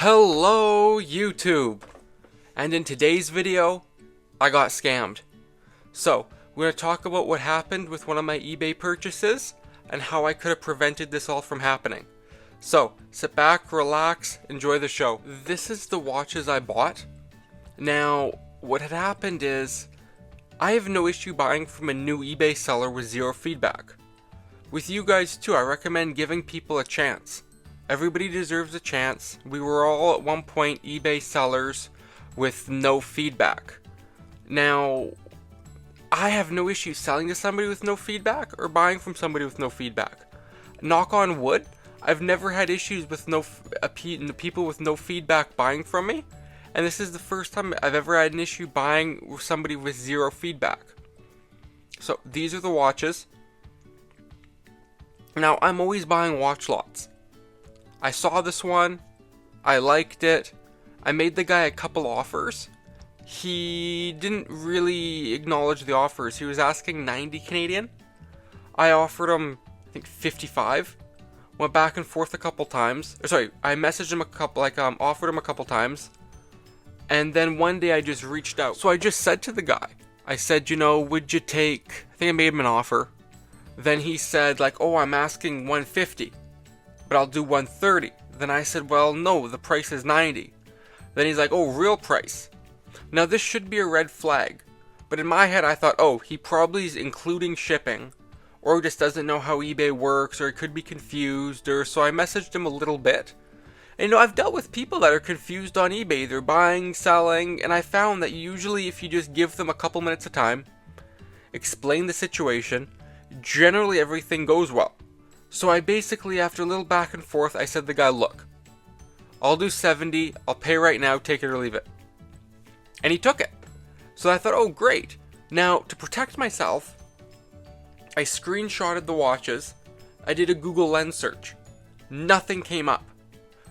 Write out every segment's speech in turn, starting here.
Hello YouTube! And in today's video, I got scammed. So, we're going to talk about what happened with one of my eBay purchases and how I could have prevented this all from happening. So, sit back, relax, enjoy the show. This is the watches I bought. Now, what had happened is, I have no issue buying from a new eBay seller with zero feedback. With you guys too, I recommend giving people a chance. Everybody deserves a chance. We were all at one point eBay sellers with no feedback. Now, I have no issue selling to somebody with no feedback or buying from somebody with no feedback. Knock on wood, I've never had issues with people with no feedback buying from me. And this is the first time I've ever had an issue buying with somebody with zero feedback. So, these are the watches. Now, I'm always buying watch lots. I saw this one, I liked it, I made the guy a couple offers. He didn't really acknowledge the offers. He was asking 90 Canadian. I offered him, I think 55. Went back and forth a couple times. I messaged him offered him a couple times. And then one day I just reached out. So I just said to the guy, I said, would you take, I think I made him an offer. Then he said oh, I'm asking 150. But I'll do 130. Then I said, well, no, the price is 90. Then he's like, oh, real price. Now this should be a red flag. But in my head I thought, oh, he probably is including shipping. Or just doesn't know how eBay works, or he could be confused, so I messaged him a little bit. And I've dealt with people that are confused on eBay. They're buying, selling, and I found that usually if you just give them a couple minutes of time, explain the situation, generally everything goes well. So I basically, after a little back and forth, I said to the guy, look, I'll do 70, I'll pay right now, take it or leave it. And he took it. So I thought, oh great. Now, to protect myself, I screenshotted the watches, I did a Google Lens search. Nothing came up.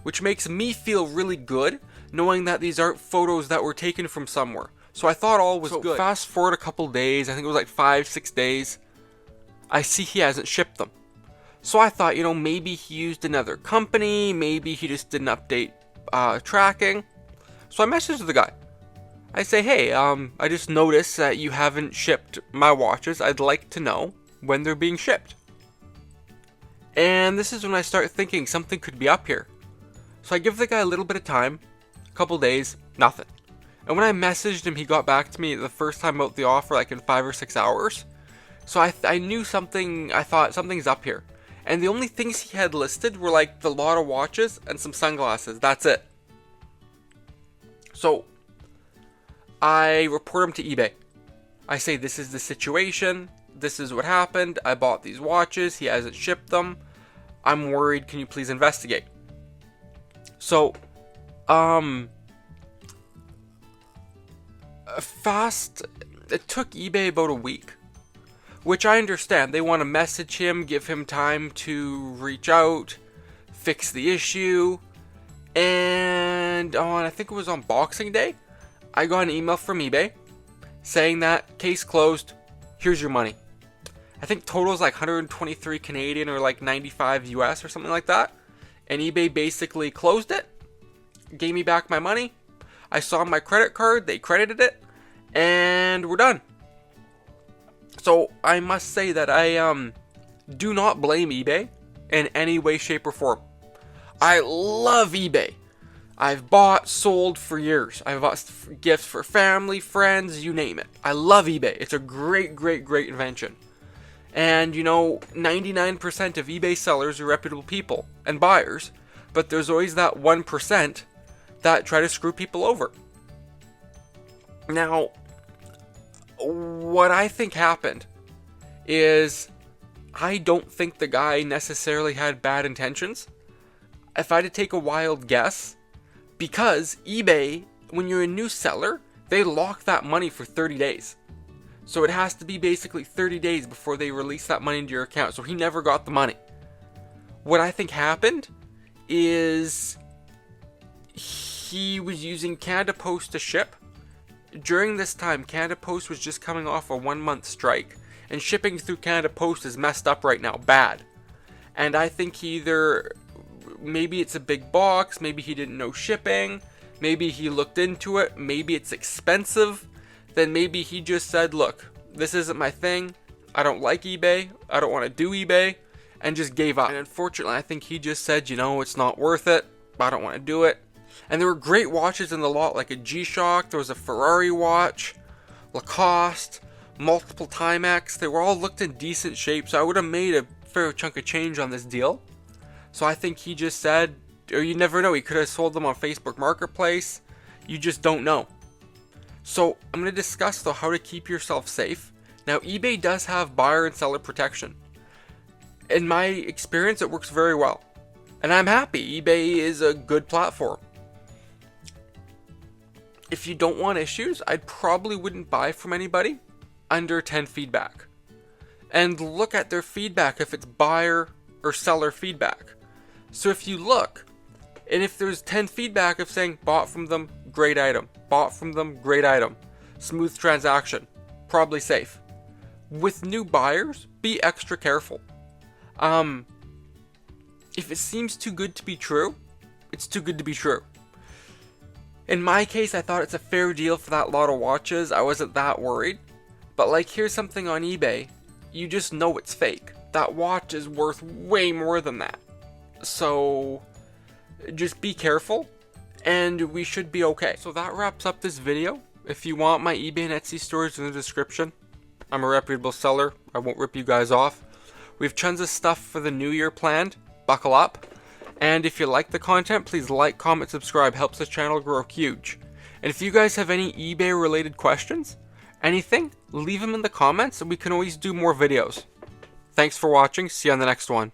Which makes me feel really good, knowing that these aren't photos that were taken from somewhere. So I thought all was good. Fast forward a couple days, I think it was 5-6 days, I see he hasn't shipped them. So I thought, maybe he used another company, maybe he just didn't update tracking. So I messaged the guy. I say, hey, I just noticed that you haven't shipped my watches. I'd like to know when they're being shipped. And this is when I start thinking something could be up here. So I give the guy a little bit of time, a couple days, nothing. And when I messaged him, he got back to me the first time about the offer, in 5 or 6 hours. So I knew something, I thought something's up here. And the only things he had listed were the lot of watches and some sunglasses. That's it. So I report him to eBay. I say, this is the situation. This is what happened. I bought these watches. He hasn't shipped them. I'm worried. Can you please investigate? So, it took eBay about a week. Which I understand. They want to message him, give him time to reach out, fix the issue. And I think it was on Boxing Day, I got an email from eBay saying that case closed, here's your money. I think total is 123 Canadian or 95 US or something like that. And eBay basically closed it, gave me back my money. I saw my credit card, they credited it, and we're done. So I must say that I do not blame eBay in any way, shape, or form. I love eBay. I've bought, sold for years. I've bought gifts for family, friends, you name it. I love eBay. It's a great, great, great invention. And 99% of eBay sellers are reputable people and buyers, but there's always that 1% that try to screw people over. Now, what I think happened is I don't think the guy necessarily had bad intentions. If I had to take a wild guess, because eBay, when you're a new seller, they lock that money for 30 days. So it has to be basically 30 days before they release that money into your account. So he never got the money. What I think happened is he was using Canada Post to ship. During this time, Canada Post was just coming off a 1-month strike, and shipping through Canada Post is messed up right now, bad. And I think he either maybe it's a big box, maybe he didn't know shipping, maybe he looked into it, maybe it's expensive, then maybe he just said, look, this isn't my thing, I don't like eBay, I don't want to do eBay, and just gave up. And unfortunately, I think he just said, you know, it's not worth it, I don't want to do it. And there were great watches in the lot, like a G-Shock, there was a Ferrari watch, Lacoste, multiple Timex. They were all looked in decent shape, so I would have made a fair chunk of change on this deal. So I think he just said, or you never know, he could have sold them on Facebook Marketplace. You just don't know. So I'm going to discuss though how to keep yourself safe. Now eBay does have buyer and seller protection. In my experience, it works very well. And I'm happy. eBay is a good platform. If you don't want issues, I probably wouldn't buy from anybody under 10 feedback. And look at their feedback if it's buyer or seller feedback. So if you look, and if there's 10 feedback of saying bought from them, great item, bought from them, great item, smooth transaction, probably safe. With new buyers, be extra careful. If it seems too good to be true, it's too good to be true. In my case, I thought it's a fair deal for that lot of watches. I wasn't that worried. But like, here's something on eBay. You just know it's fake. That watch is worth way more than that. So just be careful and we should be okay. So that wraps up this video. If you want my eBay and Etsy stores in the description. I'm a reputable seller. I won't rip you guys off. We have tons of stuff for the new year planned. Buckle up. And if you like the content, please like, comment, subscribe. Helps the channel grow huge. And if you guys have any eBay related questions, anything, leave them in the comments and we can always do more videos. Thanks for watching. See you on the next one.